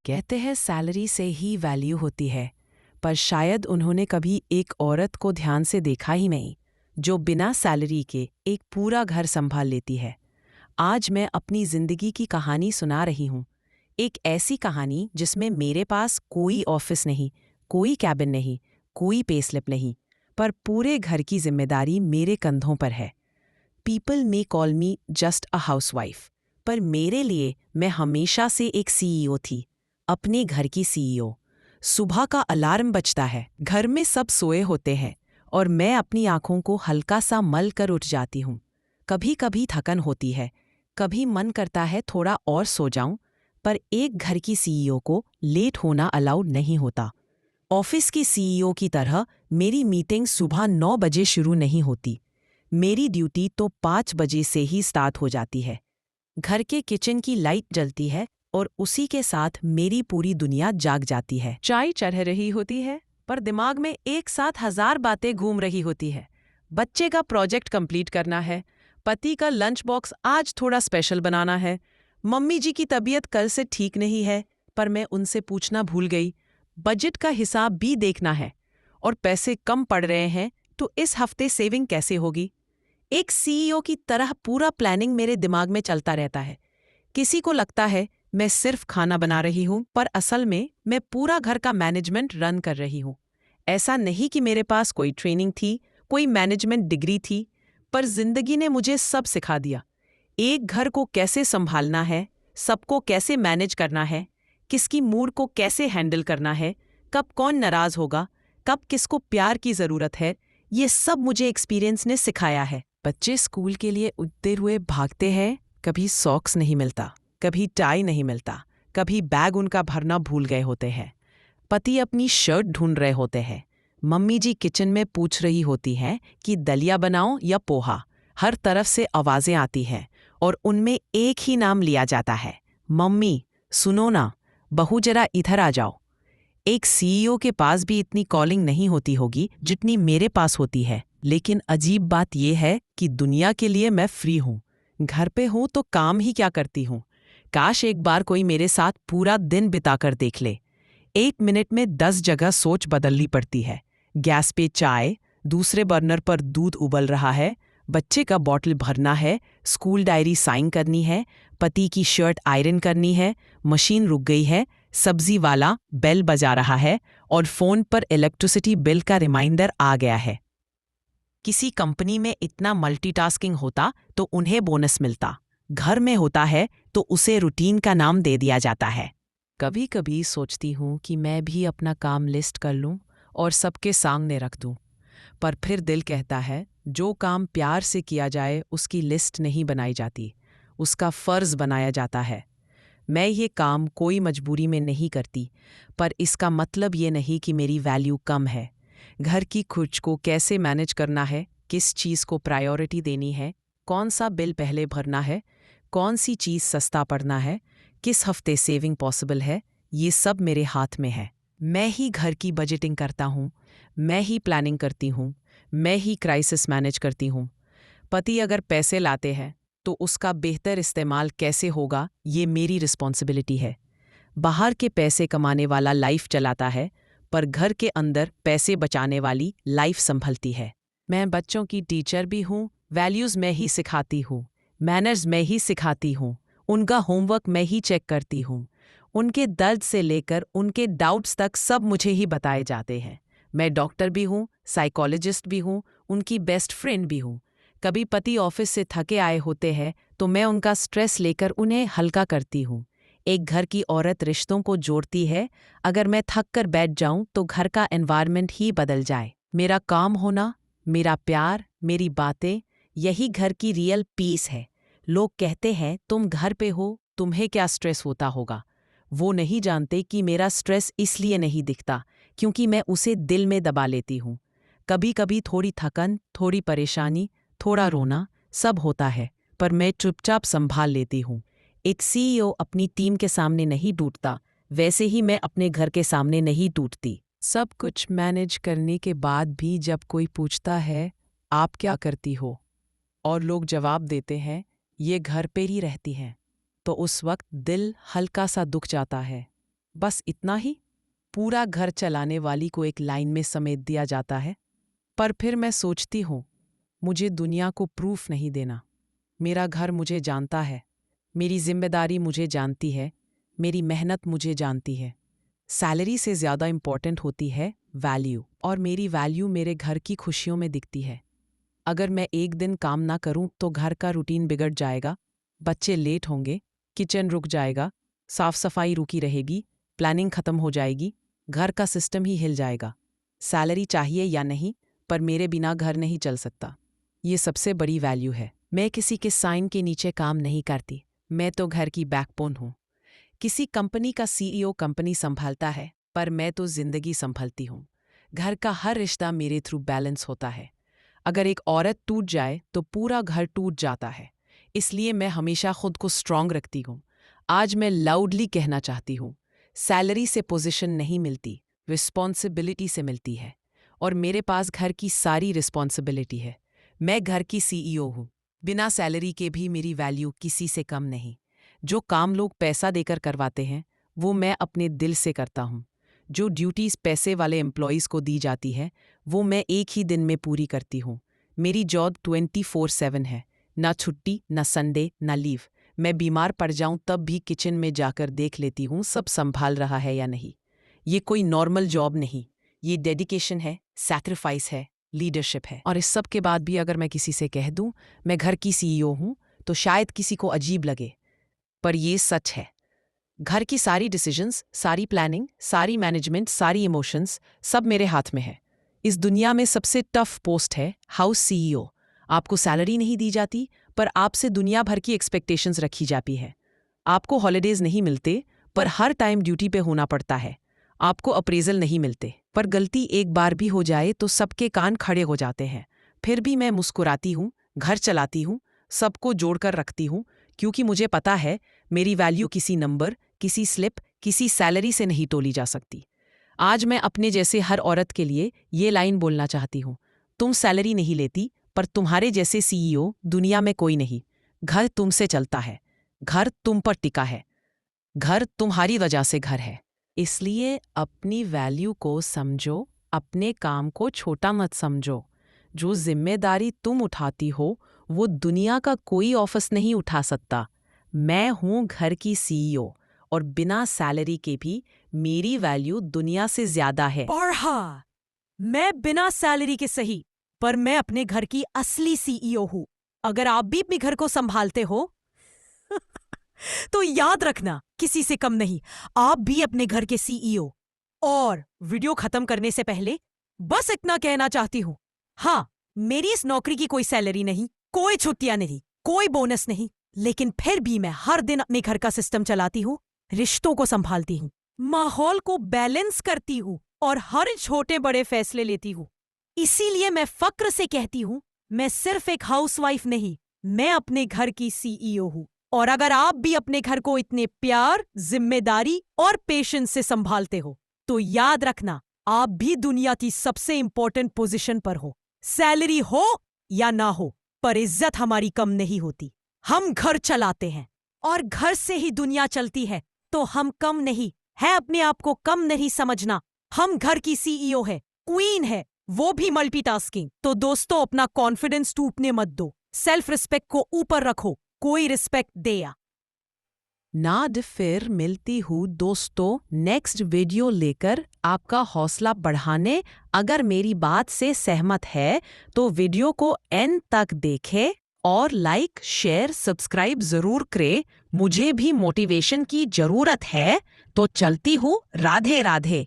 कहते हैं सैलरी से ही वैल्यू होती है, पर शायद उन्होंने कभी एक औरत को ध्यान से देखा ही नहीं जो बिना सैलरी के एक पूरा घर संभाल लेती है। आज मैं अपनी जिंदगी की कहानी सुना रही हूँ। एक ऐसी कहानी जिसमें मेरे पास कोई ऑफिस नहीं, कोई कैबिन नहीं, कोई पे स्लिप नहीं, पर पूरे घर की जिम्मेदारी मेरे कंधों पर है। People may call me just a housewife, पर मेरे लिए मैं हमेशा से एक सीईओ थी, अपने घर की सीईओ। सुबह का अलार्म बजता है, घर में सब सोए होते हैं और मैं अपनी आंखों को हल्का सा मल कर उठ जाती हूँ। कभी कभी थकन होती है, कभी मन करता है थोड़ा और सो जाऊं, पर एक घर की सीईओ को लेट होना अलाउड नहीं होता। ऑफिस की सीईओ की तरह मेरी मीटिंग सुबह 9 बजे शुरू नहीं होती। मेरी ड्यूटी तो 5 बजे से ही स्टार्ट हो जाती है। घर के किचन की लाइट जलती है और उसी के साथ मेरी पूरी दुनिया जाग जाती है। चाय चढ़ रही होती है, पर दिमाग में एक साथ 1000 बातें घूम रही होती है। बच्चे का प्रोजेक्ट कंप्लीट करना है, पति का लंच बॉक्स आज थोड़ा स्पेशल बनाना है, मम्मी जी की तबीयत कल से ठीक नहीं है, पर मैं उनसे पूछना भूल गई, बजट का हिसाब भी देखना है, और पैसे कम पड़ रहे हैं तो इस हफ्ते सेविंग कैसे होगी। एक सीईओ की तरह पूरा प्लानिंग मेरे दिमाग में चलता रहता है। किसी को लगता है मैं सिर्फ खाना बना रही हूँ, पर असल में मैं पूरा घर का मैनेजमेंट रन कर रही हूँ। ऐसा नहीं कि मेरे पास कोई ट्रेनिंग थी, कोई मैनेजमेंट डिग्री थी, पर जिंदगी ने मुझे सब सिखा दिया। एक घर को कैसे संभालना है, सबको कैसे मैनेज करना है, किसकी मूड को कैसे हैंडल करना है, कब कौन नाराज होगा, कब किसको प्यार की जरूरत है, ये सब मुझे एक्सपीरियंस ने सिखाया है। बच्चे स्कूल के लिए उठते हुए भागते हैं, कभी सॉक्स नहीं मिलता, कभी टाई नहीं मिलता, कभी बैग उनका भरना भूल गए होते हैं। पति अपनी शर्ट ढूंढ रहे होते हैं, मम्मी जी किचन में पूछ रही होती हैं कि दलिया बनाओ या पोहा। हर तरफ से आवाजें आती हैं और उनमें एक ही नाम लिया जाता है, मम्मी सुनो ना, बहू जरा इधर आ जाओ। एक सीईओ के पास भी इतनी कॉलिंग नहीं होती होगी जितनी मेरे पास होती है, लेकिन अजीब बात यह है कि दुनिया के लिए मैं फ्री हूँ। घर पे हूँ तो काम ही क्या करती हूँ। काश एक बार कोई मेरे साथ पूरा दिन बिताकर देख ले। 1 मिनट में 10 जगह सोच बदलनी पड़ती है। गैस पे चाय, दूसरे बर्नर पर दूध उबल रहा है, बच्चे का बॉटल भरना है, स्कूल डायरी साइन करनी है, पति की शर्ट आयरन करनी है, मशीन रुक गई है, सब्जी वाला बेल बजा रहा है और फोन पर इलेक्ट्रिसिटी बिल का रिमाइंडर आ गया है। किसी कंपनी में इतना मल्टीटास्किंग होता तो उन्हें बोनस मिलता। घर में होता है तो उसे रूटीन का नाम दे दिया जाता है। कभी कभी सोचती हूँ कि मैं भी अपना काम लिस्ट कर लूँ और सबके सामने रख दूँ, पर फिर दिल कहता है जो काम प्यार से किया जाए उसकी लिस्ट नहीं बनाई जाती, उसका फर्ज बनाया जाता है। मैं ये काम कोई मजबूरी में नहीं करती, पर इसका मतलब ये नहीं कि मेरी वैल्यू कम है। घर की खर्च को कैसे मैनेज करना है, किस चीज़ को प्रायोरिटी देनी है, कौन सा बिल पहले भरना है, कौन सी चीज़ सस्ता पड़ना है, किस हफ्ते सेविंग पॉसिबल है, ये सब मेरे हाथ में है। मैं ही घर की बजटिंग करता हूँ, मैं ही प्लानिंग करती हूँ, मैं ही क्राइसिस मैनेज करती हूँ। पति अगर पैसे लाते हैं तो उसका बेहतर इस्तेमाल कैसे होगा, ये मेरी रिस्पॉन्सिबिलिटी है। बाहर के पैसे कमाने वाला लाइफ चलाता है, पर घर के अंदर पैसे बचाने वाली लाइफ संभलती है। मैं बच्चों की टीचर भी हूँ, वैल्यूज़ मैं ही सिखाती हूँ, मैनर्स मैं ही सिखाती हूँ, उनका होमवर्क मैं ही चेक करती हूँ, उनके दर्द से लेकर उनके डाउट्स तक सब मुझे ही बताए जाते हैं। मैं डॉक्टर भी हूँ, साइकोलॉजिस्ट भी हूँ, उनकी बेस्ट फ्रेंड भी हूँ। कभी पति ऑफिस से थके आए होते हैं तो मैं उनका स्ट्रेस लेकर उन्हें हल्का करती हूँ। एक घर की औरत रिश्तों को जोड़ती है, अगर मैं थक कर बैठ जाऊं तो घर का एनवायरनमेंट ही बदल जाए। मेरा काम होना, मेरा प्यार, मेरी बातें, यही घर की रियल पीस है। लोग कहते हैं तुम घर पे हो, तुम्हें क्या स्ट्रेस होता होगा। वो नहीं जानते कि मेरा स्ट्रेस इसलिए नहीं दिखता क्योंकि मैं उसे दिल में दबा लेती हूँ। कभी कभी थोड़ी थकन, थोड़ी परेशानी, थोड़ा रोना सब होता है, पर मैं चुपचाप संभाल लेती हूँ। एक सीईओ अपनी टीम के सामने नहीं टूटता, वैसे ही मैं अपने घर के सामने नहीं टूटती। सब कुछ मैनेज करने के बाद भी जब कोई पूछता है आप क्या करती हो, और लोग जवाब देते हैं ये घर पे ही रहती हैं, तो उस वक्त दिल हल्का सा दुख जाता है। बस इतना ही? पूरा घर चलाने वाली को एक लाइन में समेट दिया जाता है। पर फिर मैं सोचती हूँ, मुझे दुनिया को प्रूफ नहीं देना। मेरा घर मुझे जानता है, मेरी जिम्मेदारी मुझे जानती है, मेरी मेहनत मुझे जानती है। सैलरी से ज़्यादा इम्पॉर्टेंट होती है वैल्यू, और मेरी वैल्यू मेरे घर की खुशियों में दिखती है। अगर मैं एक दिन काम ना करूं तो घर का रूटीन बिगड़ जाएगा, बच्चे लेट होंगे, किचन रुक जाएगा, साफ सफाई रुकी रहेगी, प्लानिंग खत्म हो जाएगी, घर का सिस्टम ही हिल जाएगा। सैलरी चाहिए या नहीं, पर मेरे बिना घर नहीं चल सकता। ये सबसे बड़ी वैल्यू है। मैं किसी के साइन के नीचे काम नहीं करती, मैं तो घर की बैकबोन हूँ। किसी कंपनी का सीईओ कंपनी संभालता है, पर मैं तो जिंदगी संभालती हूँ। घर का हर रिश्ता मेरे थ्रू बैलेंस होता है। अगर एक औरत टूट जाए तो पूरा घर टूट जाता है। इसलिए मैं हमेशा खुद को स्ट्रांग रखती हूँ। आज मैं लाउडली कहना चाहती हूँ, सैलरी से पोजीशन नहीं मिलती, रिस्पॉन्सिबिलिटी से मिलती है। और मेरे पास घर की सारी रिस्पॉन्सिबिलिटी है। मैं घर की सीईओ हूँ। बिना सैलरी के भी मेरी वैल्यू किसी से कम नहीं। जो काम लोग पैसा देकर करवाते हैं, वो मैं अपने दिल से करता हूँ। जो ड्यूटीज़ पैसे वाले एम्प्लॉयज़ को दी जाती है, वो मैं एक ही दिन में पूरी करती हूँ। मेरी जॉब 24/7 है, ना छुट्टी, ना संडे, ना लीव। मैं बीमार पड़ जाऊं तब भी किचन में जाकर देख लेती हूँ सब संभाल रहा है या नहीं। ये कोई नॉर्मल जॉब नहीं, ये डेडिकेशन है, सैक्रिफाइस है, लीडरशिप है। और इस सब के बाद भी अगर मैं किसी से कह दूं मैं घर की सीईओ हूँ, तो शायद किसी को अजीब लगे, पर ये सच है। घर की सारी डिसीजंस, सारी प्लानिंग, सारी मैनेजमेंट, सारी इमोशंस सब मेरे हाथ में है। इस दुनिया में सबसे टफ पोस्ट है हाउस सीईओ। आपको सैलरी नहीं दी जाती, पर आपसे दुनिया भर की एक्सपेक्टेशंस रखी जाती है। आपको हॉलिडेज नहीं मिलते, पर हर टाइम ड्यूटी पे होना पड़ता है। आपको अप्रेजल नहीं मिलते, पर गलती एक बार भी हो जाए तो सबके कान खड़े हो जाते हैं। फिर भी मैं मुस्कुराती हूँ, घर चलाती हूँ, सबको जोड़कर रखती हूँ, क्योंकि मुझे पता है मेरी वैल्यू किसी नंबर, किसी स्लिप, किसी सैलरी से नहीं तोली जा सकती। आज मैं अपने जैसे हर औरत के लिए ये लाइन बोलना चाहती हूँ, तुम सैलरी नहीं लेती, पर तुम्हारे जैसे सीईओ दुनिया में कोई नहीं। घर तुमसे चलता है, घर तुम पर टिका है, घर तुम्हारी वजह से घर है। इसलिए अपनी वैल्यू को समझो, अपने काम को छोटा मत समझो। जो जिम्मेदारी तुम उठाती हो वो दुनिया का कोई ऑफिस नहीं उठा सकता। मैं हूँ घर की सीईओ, और बिना सैलरी के भी मेरी वैल्यू दुनिया से ज्यादा है। और हाँ, मैं बिना सैलरी के सही, पर मैं अपने घर की असली सीईओ हूँ। अगर आप भी अपने घर को संभालते हो तो याद रखना, किसी से कम नहीं, आप भी अपने घर के सीईओ। और वीडियो खत्म करने से पहले बस इतना कहना चाहती हूँ, हाँ, मेरी इस नौकरी की कोई सैलरी नहीं, कोई छुट्टियां नहीं, कोई बोनस नहीं, लेकिन फिर भी मैं हर दिन अपने घर का सिस्टम चलाती हूँ, रिश्तों को संभालती हूँ, माहौल को बैलेंस करती हूँ और हर छोटे बड़े फैसले लेती हूँ। इसीलिए मैं फक्र से कहती हूँ, मैं सिर्फ एक हाउसवाइफ नहीं, मैं अपने घर की सीईओ हूँ। और अगर आप भी अपने घर को इतने प्यार, जिम्मेदारी और पेशेंस से संभालते हो, तो याद रखना, आप भी दुनिया की सबसे इंपॉर्टेंट पोजीशन पर हो। सैलरी हो या ना हो, पर इज्जत हमारी कम नहीं होती। हम घर चलाते हैं और घर से ही दुनिया चलती है, तो हम कम नहीं है। अपने आप को कम नहीं समझना। हम घर की सीईओ है, क्वीन है, वो भी मल्टीटास्किंग। तो दोस्तों, अपना कॉन्फिडेंस टूटने मत दो, सेल्फ रिस्पेक्ट को ऊपर रखो, कोई रिस्पेक्ट दे या ना। फिर मिलती हूँ दोस्तों नेक्स्ट वीडियो लेकर आपका हौसला बढ़ाने। अगर मेरी बात से सहमत है तो वीडियो को एंड तक देखें और लाइक, शेयर, सब्सक्राइब जरूर करें। मुझे भी मोटिवेशन की जरूरत है। तो चलती हूँ, राधे राधे।